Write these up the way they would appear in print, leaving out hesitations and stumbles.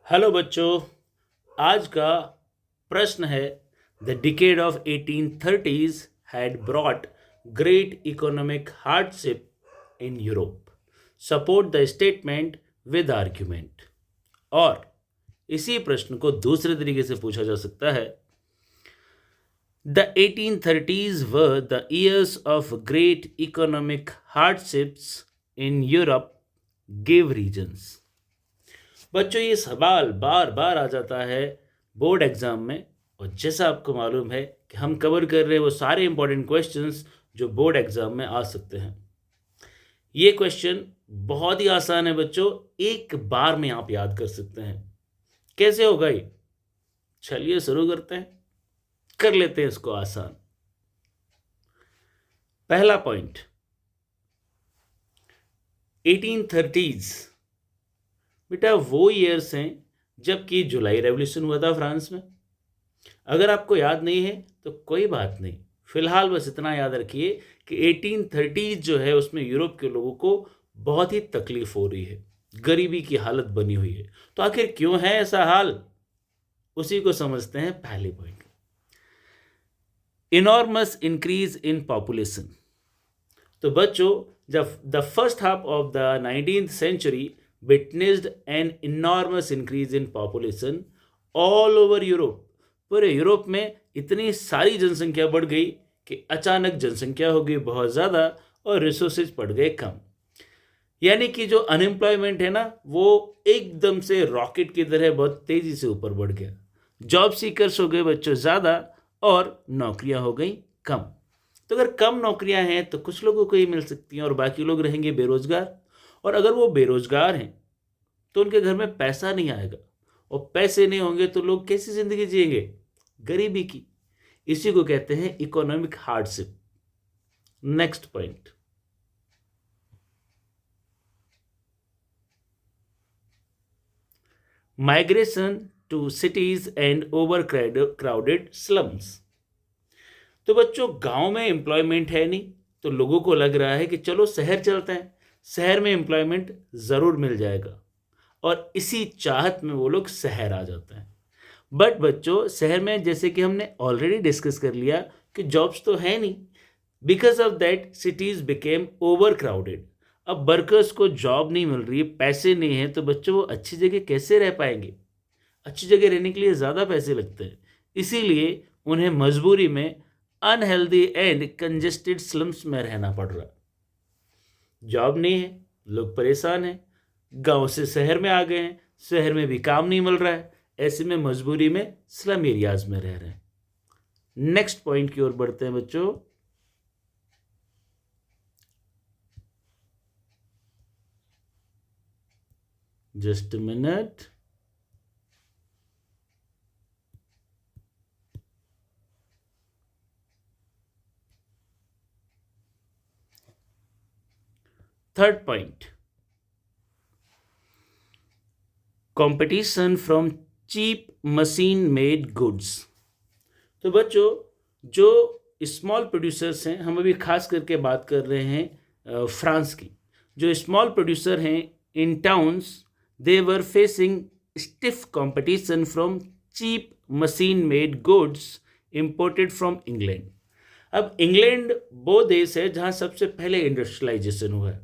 Hello बच्चों, आज का प्रश्न है the decade of 1830s had brought great economic hardship in Europe, support the statement with argument. और इसी प्रश्न को दूसरे तरीके से पूछा जा सकता है, the 1830s were the years of great economic hardships in Europe, give reasons. बच्चों, ये सवाल बार बार आ जाता है बोर्ड एग्जाम में, और जैसा आपको मालूम है कि हम कवर कर रहे हैं वो सारे इंपॉर्टेंट क्वेश्चंस जो बोर्ड एग्जाम में आ सकते हैं। ये क्वेश्चन बहुत ही आसान है बच्चों, एक बार में आप याद कर सकते हैं। कैसे होगा ये? चलिए शुरू करते हैं, कर लेते हैं इसको आसान। पहला पॉइंट, 1830s बेटा वो ईयर्स हैं जबकि जुलाई रेवोल्यूशन हुआ था फ्रांस में। अगर आपको याद नहीं है तो कोई बात नहीं, फिलहाल बस इतना याद रखिए कि 1830 जो है उसमें यूरोप के लोगों को बहुत ही तकलीफ हो रही है, गरीबी की हालत बनी हुई है। तो आखिर क्यों है ऐसा हाल, उसी को समझते हैं पहले point. Enormous increase in population. तो बच्चों, जब the first half of the 19th century witnessed an enormous increase in population all over Europe। पूरे यूरोप में इतनी सारी जनसंख्या बढ़ गई कि अचानक जनसंख्या हो गई बहुत ज़्यादा और रिसोर्सेज पड़ गए कम। यानी कि जो अनएम्प्लॉयमेंट है ना, वो एकदम से रॉकेट की तरह बहुत तेज़ी से ऊपर बढ़ गया। जॉब सीकर्स हो गए बच्चों ज़्यादा और नौकरियां हो गई कम। तो अगर कम नौकरियां हैं तो कुछ लोगों को ही मिल सकती हैं और बाकी लोग रहेंगे बेरोजगार। और अगर वो बेरोजगार हैं तो उनके घर में पैसा नहीं आएगा, और पैसे नहीं होंगे तो लोग कैसी जिंदगी जिएंगे? गरीबी की। इसी को कहते हैं economic hardship. Next point, migration to cities and over crowded slums. तो बच्चों, गांव में एम्प्लॉयमेंट है नहीं तो लोगों को लग रहा है कि चलो शहर चलते हैं, शहर में एम्प्लॉयमेंट ज़रूर मिल जाएगा, और इसी चाहत में वो लोग शहर आ जाते हैं। बट बच्चों, शहर में जैसे कि हमने ऑलरेडी डिस्कस कर लिया कि जॉब्स तो है नहीं, because of that cities became over crowded. अब वर्कर्स को जॉब नहीं मिल रही, पैसे नहीं है, तो बच्चों वो अच्छी जगह कैसे रह पाएंगे? अच्छी जगह रहने के लिए ज़्यादा पैसे लगते हैं, इसीलिए उन्हें मजबूरी में अनहेल्दी एंड कंजेस्टेड स्लम्स में रहना पड़ रहा। जॉब नहीं है, लोग परेशान हैं, गांव से शहर में आ गए हैं, शहर में भी काम नहीं मिल रहा है, ऐसे में मजबूरी में स्लम एरियाज में रह रहे हैं। नेक्स्ट पॉइंट की ओर बढ़ते हैं बच्चों। Just minute. Third point, competition from cheap machine made goods. तो बच्चों, जो स्मॉल प्रोड्यूसर्स हैं, हम अभी खास करके बात कर रहे हैं फ्रांस की। जो स्मॉल प्रोड्यूसर हैं in towns, they were facing stiff competition from cheap machine made goods imported from England. अब इंग्लैंड वो देश है जहाँ सबसे पहले इंडस्ट्रियलाइजेशन हुआ है,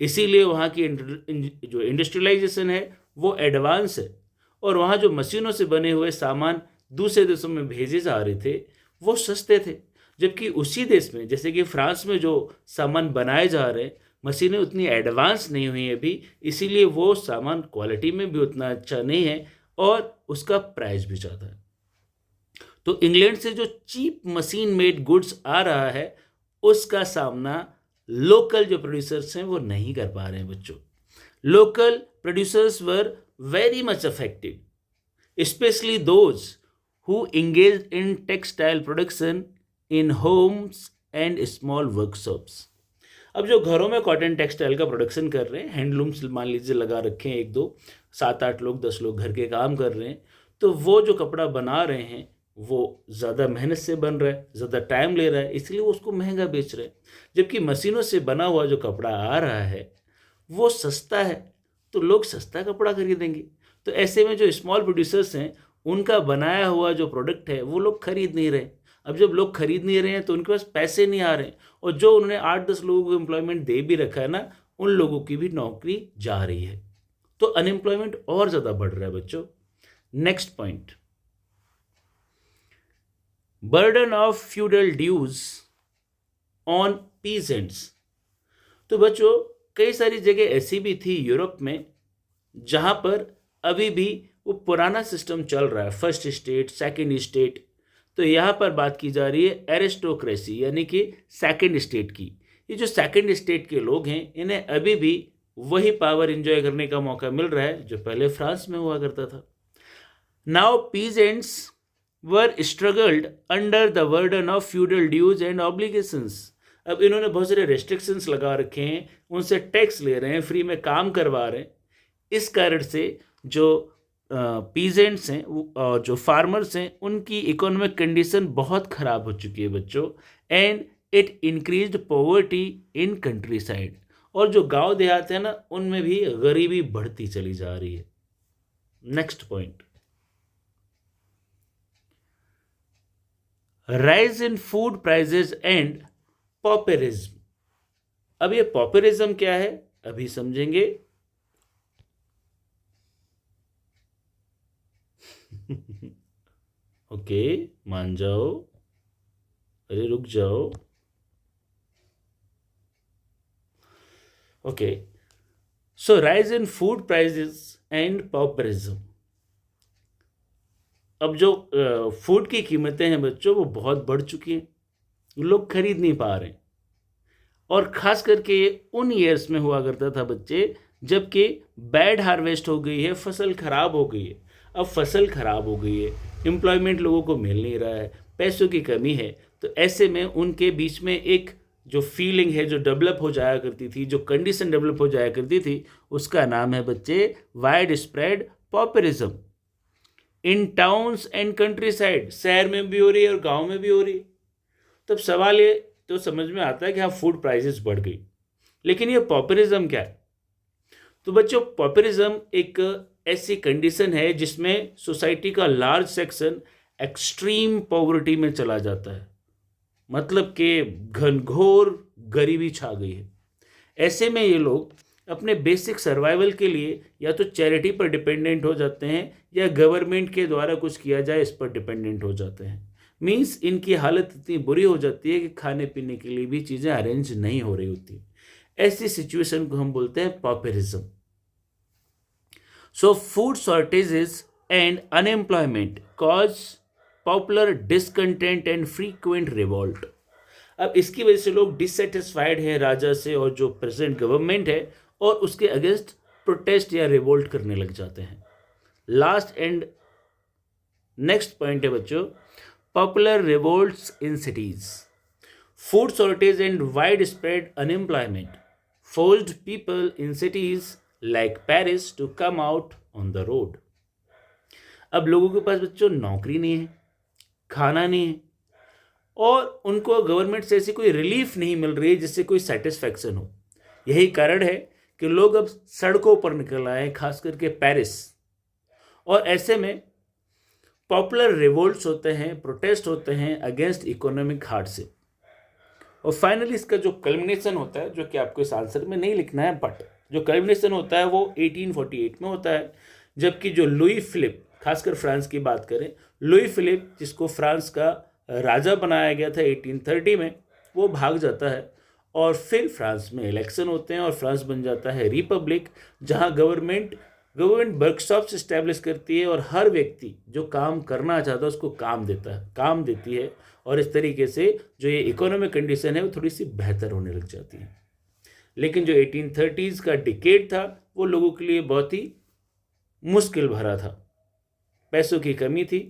इसीलिए वहाँ की जो इंडस्ट्रियलाइजेशन है वो एडवांस है, और वहाँ जो मशीनों से बने हुए सामान दूसरे देशों में भेजे जा रहे थे वो सस्ते थे। जबकि उसी देश में जैसे कि फ्रांस में जो सामान बनाए जा रहे हैं, मशीनें उतनी एडवांस नहीं हुई अभी, इसीलिए वो सामान क्वालिटी में भी उतना अच्छा नहीं है और उसका प्राइस भी ज़्यादा है। तो इंग्लैंड से जो चीप मशीन मेड गुड्स आ रहा है उसका सामना लोकल जो प्रोड्यूसर्स हैं वो नहीं कर पा रहे हैं बच्चों। Local producers were very much affected, especially those who engaged in textile production in homes and small workshops। अब जो घरों में कॉटन टेक्सटाइल का प्रोडक्शन कर रहे हैं, हैंडलूम्स मान लीजिए लगा रखे हैं, 1-2 7-8 लोग 10 लोग घर के काम कर रहे हैं, तो वो जो कपड़ा बना रहे हैं वो ज़्यादा मेहनत से बन रहा है, ज़्यादा टाइम ले रहा है, इसलिए वो उसको महंगा बेच रहे हैं। जबकि मशीनों से बना हुआ जो कपड़ा आ रहा है वो सस्ता है, तो लोग सस्ता कपड़ा खरीदेंगे। तो ऐसे में जो स्मॉल प्रोड्यूसर्स हैं उनका बनाया हुआ जो प्रोडक्ट है वो लोग खरीद नहीं रहे। अब जब लोग खरीद नहीं रहे हैं तो उनके पास पैसे नहीं आ रहे हैं, और जो उन्होंने 8-10 लोगों को एम्प्लॉयमेंट दे भी रखा है ना, उन लोगों की भी नौकरी जा रही है। तो अनएम्प्लॉयमेंट और ज़्यादा बढ़ रहा है बच्चों। Next point, burden of feudal dues on peasants. तो बच्चों कई सारी जगह ऐसी भी थी यूरोप में जहां पर अभी भी वो पुराना सिस्टम चल रहा है, फर्स्ट स्टेट सेकंड स्टेट। तो यहाँ पर बात की जा रही है एरिस्टोक्रेसी यानी कि सेकंड स्टेट की। ये जो सेकंड स्टेट के लोग हैं इन्हें अभी भी वही पावर एंजॉय करने का मौका मिल रहा है जो पहले फ्रांस में हुआ करता था। Now peasants were struggled under the burden of feudal dues and obligations. अब इन्होंने बहुत सारे रेस्ट्रिक्शंस लगा रखे हैं, उनसे टैक्स ले रहे हैं, फ्री में काम करवा रहे हैं। इस कारण से जो पीजेंट्स हैं, जो फार्मर्स हैं, उनकी इकोनॉमिक कंडीशन बहुत ख़राब हो चुकी है बच्चों। And it increased poverty in country side. और जो गांव देहात है ना उनमें भी गरीबी बढ़ती चली जा रही है। Next point, rise in food prices and populism. अब ये पॉपुलिज्म क्या है अभी समझेंगे। ओके मान जाओ, अरे रुक जाओ। Okay, so rise in food prices and populism. अब जो फूड की कीमतें हैं बच्चों वो बहुत बढ़ चुकी हैं, लोग खरीद नहीं पा रहे हैं। और ख़ास करके ये उन ईयर्स में हुआ करता था बच्चे जबकि बैड हार्वेस्ट हो गई है, फसल ख़राब हो गई है। अब फसल ख़राब हो गई है, एम्प्लॉयमेंट लोगों को मिल नहीं रहा है, पैसों की कमी है। तो ऐसे में उनके बीच में एक जो फीलिंग है जो डेवलप हो जाया करती थी, जो कंडीशन डेवलप हो जाया करती थी, उसका नाम है बच्चे wide spread populism in towns and country side. शहर में भी हो रही है और गाँव में भी हो रही है। तब सवाल ये तो समझ में आता है कि हाँ फूड प्राइसेस बढ़ गई, लेकिन ये पॉपुलिज्म क्या है। तो बच्चों पॉपुलिज्म एक ऐसी कंडीशन है जिसमें सोसाइटी का लार्ज सेक्शन एक्सट्रीम पॉवर्टी में चला जाता है, मतलब कि घनघोर गरीबी छा गई है। ऐसे में ये लोग अपने बेसिक सर्वाइवल के लिए या तो चैरिटी पर डिपेंडेंट हो जाते हैं या गवर्नमेंट के द्वारा कुछ किया जाए इस पर डिपेंडेंट हो जाते हैं। मीन्स इनकी हालत इतनी बुरी हो जाती है कि खाने पीने के लिए भी चीज़ें अरेंज नहीं हो रही होती। ऐसी सिचुएशन को हम बोलते हैं populism. So food shortages and unemployment cause popular discontent and frequent revolt. अब इसकी वजह से लोग डिससेटिस्फाइड हैं राजा से और जो प्रेजेंट गवर्नमेंट है, और उसके अगेंस्ट प्रोटेस्ट या रिवोल्ट करने लग जाते हैं। लास्ट एंड नेक्स्ट पॉइंट है बच्चों, popular revolts in cities. Food shortage and wide spread unemployment forced people in cities like Paris to come out on the road. अब लोगों के पास बच्चों नौकरी नहीं है, खाना नहीं है, और उनको गवर्नमेंट से ऐसी कोई रिलीफ नहीं मिल रही है जिससे कोई सेटिस्फैक्शन हो। यही कारण है कि लोग अब सड़कों पर निकल आए हैं, खास करके पेरिस। और ऐसे में पॉपुलर रिवोल्ट्स होते हैं, प्रोटेस्ट होते हैं अगेंस्ट इकोनॉमिक हार्डशिप। और फाइनली इसका जो कल्मिनेशन होता है, जो कि आपको इस आंसर में नहीं लिखना है, बट जो कल्मिनेशन होता है वो 1848 में होता है, जबकि जो लुई फिलिप, खासकर फ्रांस की बात करें, लुई फिलिप जिसको फ्रांस का राजा बनाया गया था 1830 में, वो भाग जाता है। और फिर फ्रांस में इलेक्शन होते हैं और फ्रांस बन जाता है रिपब्लिक, जहां गवर्नमेंट वर्कशॉप्स इस्टेब्लिश करती है और हर व्यक्ति जो काम करना चाहता है उसको काम देती है। और इस तरीके से जो ये इकोनॉमिक कंडीशन है वो थोड़ी सी बेहतर होने लग जाती है। लेकिन जो 1830s का डिकेड था वो लोगों के लिए बहुत ही मुश्किल भरा था। पैसों की कमी थी,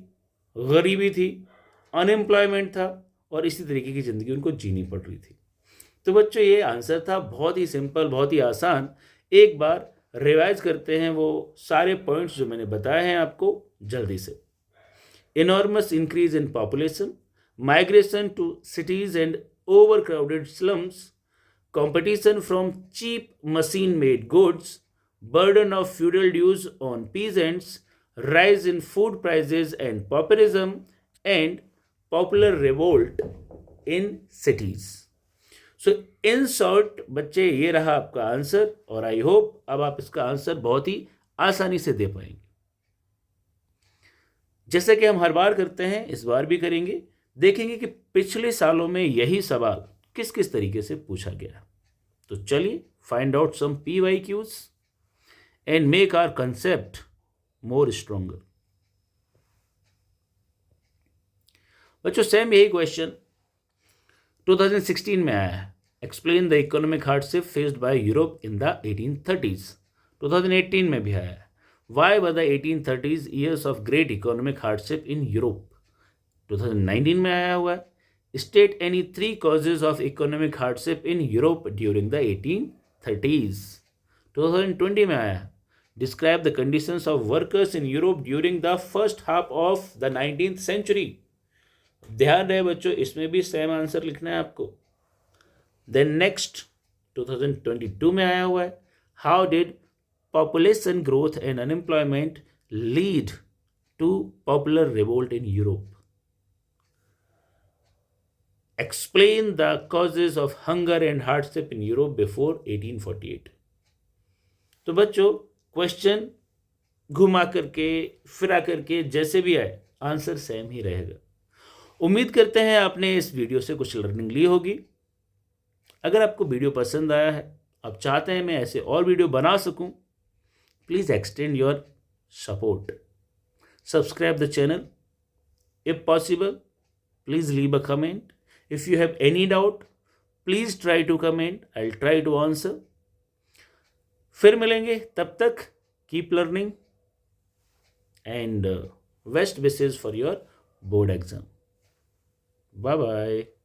गरीबी थी, अनएम्प्लॉयमेंट था, और इसी तरीके की ज़िंदगी उनको जीनी पड़ रही थी। तो बच्चों ये आंसर था, बहुत ही सिंपल, बहुत ही आसान। एक बार रिवाइज करते हैं वो सारे पॉइंट्स जो मैंने बताए हैं आपको जल्दी से। Enormous increase in population, migration to cities and over crowded slums, competition from cheap machine made goods, burden of feudal dues on peasants, rise in food prices and pauperism, and popular revolt in cities. So in short बच्चे ये रहा आपका answer, और I hope अब आप इसका answer बहुत ही आसानी से दे पाएंगे। जैसे कि हम हर बार करते हैं, इस बार भी करेंगे, देखेंगे कि पिछले सालों में यही सवाल किस किस तरीके से पूछा गया। तो चलिए find out some PYQs and make our concept more stronger. बच्चों सेम यही क्वेश्चन 2016 में आया है। Explain the economic hardship faced by Europe in the 1830s। 2018 में भी आया है। Why were the 1830s years of great economic hardship in Europe. 2019 में आया हुआ है। State any 3 causes of economic hardship in Europe during the 1830s। 2020 में आया है। Describe the conditions of workers in Europe during the first half of the 19th century। ध्यान रहे बच्चों, इसमें भी सेम आंसर लिखना है आपको। देन नेक्स्ट 2022 में आया हुआ है। How did population growth and unemployment lead to popular revolt in Europe. Explain the causes of hunger and hardship in Europe before 1848। तो बच्चों क्वेश्चन घुमा करके फिरा करके जैसे भी आए आंसर सेम ही रहेगा। उम्मीद करते हैं आपने इस वीडियो से कुछ लर्निंग ली होगी। अगर आपको वीडियो पसंद आया है, आप चाहते हैं मैं ऐसे और वीडियो बना सकूं, please extend your support. Subscribe the channel. If possible please leave a comment. If you have any doubt please try to comment, I will try to answer. फिर मिलेंगे, तब तक keep learning and best wishes for your board exam. Bye bye.